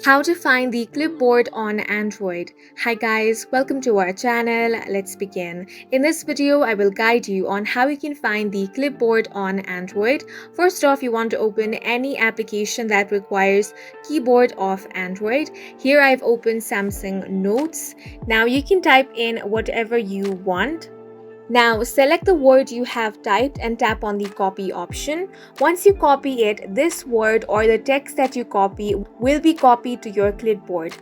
How to find the clipboard on Android. Hi guys, welcome to our channel. Let's begin. In this video, I will guide you on how you can find the clipboard on Android. First off, you want to open any application that requires keyboard of Android. Here I've opened Samsung Notes. Now you can type in whatever you want. Now select the word you have typed and tap on the copy option. Once you copy it, this word or the text that you copy will be copied to your clipboard.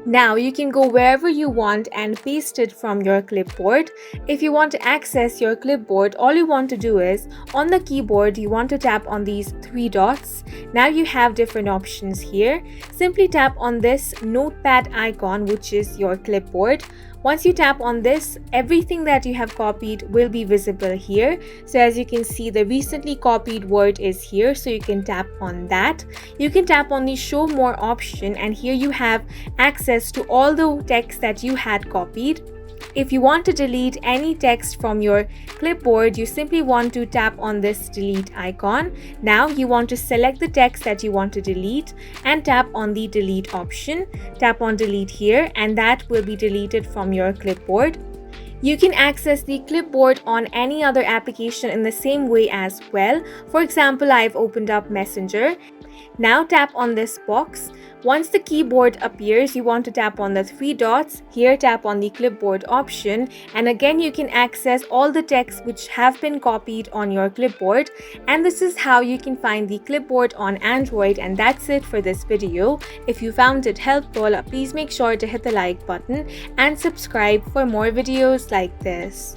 Now you can go wherever you want and paste it from your clipboard. If you want to access your clipboard, all you want to do is on the keyboard you want to tap on these three dots. Now you have different options here. Simply tap on this notepad icon, which is your clipboard. Once you tap on this, everything that you have copied will be visible here. So as you can see, the recently copied word is here, so you can tap on that. You can tap on the show more option, and here you have access to all the text that you had copied. If you want to delete any text from your clipboard, you simply want to tap on this delete icon. Now you want to select the text that you want to delete and tap on the delete option. Tap on delete here and that will be deleted from your clipboard. You can access the clipboard on any other application in the same way as well. For example, I've opened up Messenger. Now tap on this box. Once the keyboard appears, you want to tap on the three dots. Here tap on the clipboard option, and again you can access all the text which have been copied on your clipboard. And this is how you can find the clipboard on Android. And that's it for this video. If you found it helpful, please make sure to hit the like button and subscribe for more videos like this.